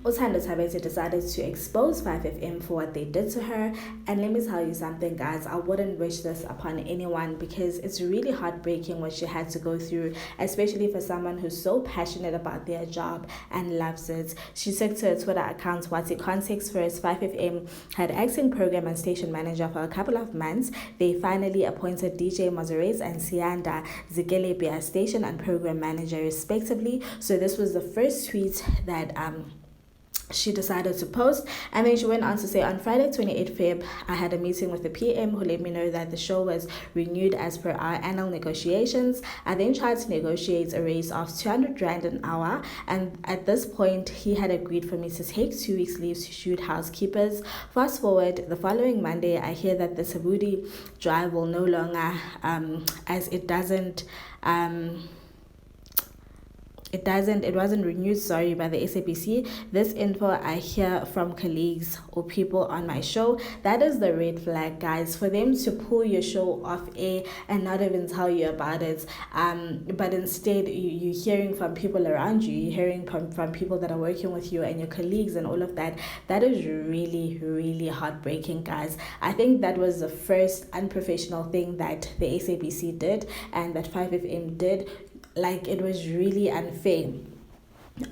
Thando thabethe decided to expose 5FM for what they did to her. And let me tell you something, guys, I wouldn't wish this upon anyone because it's really heartbreaking what she had to go through, especially for someone who's so passionate about their job and loves it. She took to her Twitter account, what's the context first, 5FM had acting program and station manager for a couple of months. They finally appointed DJ Mozares and Sianda Zikelebe as station and program manager respectively. So this was the first tweet that she decided to post, and then she went on to say, on Friday 28 Feb, I had a meeting with the PM who let me know that the show was renewed as per our annual negotiations. I then tried to negotiate a raise of 200 Rand an hour, and at this point he had agreed for me to take 2 weeks leave to shoot housekeepers. Fast forward, the following Monday I hear that the Sabudi drive will no longer as it wasn't renewed, sorry, by the SABC. This info I hear from colleagues or people on my show. That is the red flag, guys, for them to pull your show off air and not even tell you about it, but instead you're hearing from people around you, you're hearing from people that are working with you and your colleagues and all of that. That is really, really heartbreaking, guys. I think that was the first unprofessional thing that the SABC did and that 5FM did. Like, it was really unfair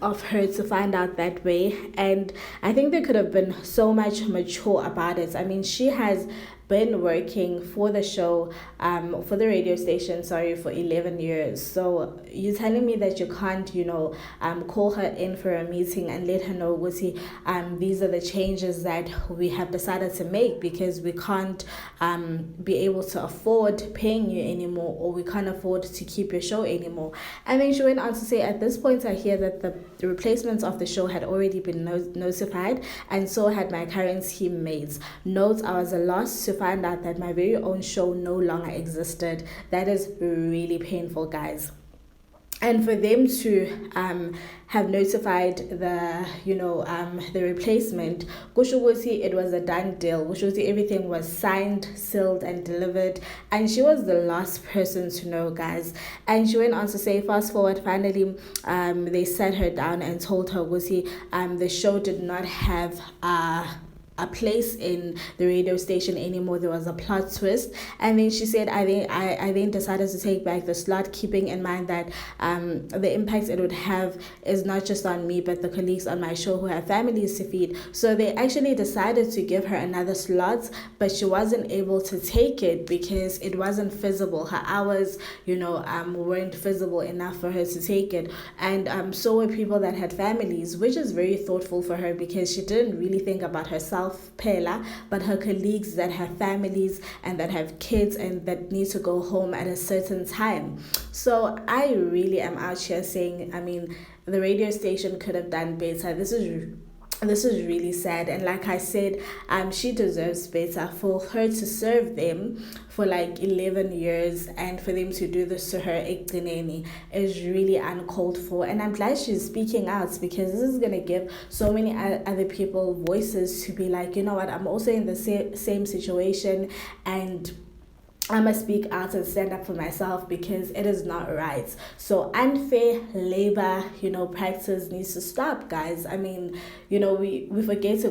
of her to find out that way, and I think they could have been so much mature about it. I mean, she has been working for the show, for the radio station, sorry, for 11 years. So you're telling me that you can't, call her in for a meeting and let her know, these are the changes that we have decided to make because we can't be able to afford paying you anymore, or we can't afford to keep your show anymore. And then she went on to say, at this point I hear that the replacements of the show had already been notified, and so had my current teammates. Note, I was a loss to find out that my very own show no longer existed. That is really painful, guys. And for them to have notified the replacement, it was a done deal. Everything was signed, sealed, and delivered, and she was the last person to know, guys. And she went on to say, fast forward, finally, they sat her down and told her, the show did not have a place in the radio station anymore. There was a plot twist, and then she said, I then decided to take back the slot, keeping in mind that the impact it would have is not just on me but the colleagues on my show who have families to feed. So they actually decided to give her another slot, but she wasn't able to take it because it wasn't feasible. Her hours weren't feasible enough for her to take it, and so were people that had families, which is very thoughtful for her because she didn't really think about herself, Pela, but her colleagues that have families and that have kids and that need to go home at a certain time. So I really am out here saying, I mean, the radio station could have done better. This is really sad, and like I said, she deserves better. For her to serve them for like 11 years and for them to do this to her is really uncalled for. And I'm glad she's speaking out because this is gonna give so many other people voices to be like, you know what, I'm also in the same situation, and I must speak out and stand up for myself because it is not right. So unfair labor, practice needs to stop, guys. I mean, we forget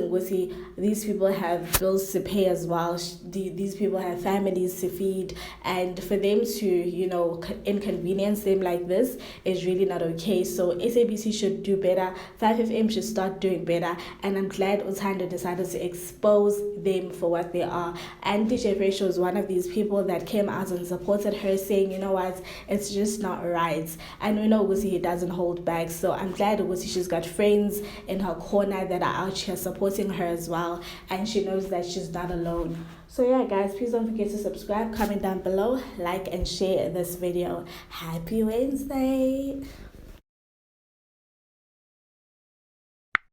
these people have bills to pay as well. These people have families to feed, and for them to, inconvenience them like this is really not okay. So SABC should do better. 5FM should start doing better, and I'm glad Thando decided to expose them for what they are. And DJ Fresh was one of these people that came out and supported her, saying, you know what, it's just not right. And we know he doesn't hold back, so I'm glad she's got friends in her corner that are out here supporting her as well, and she knows that she's not alone. So yeah, guys, please don't forget to subscribe, comment down below, like and share this video. Happy Wednesday.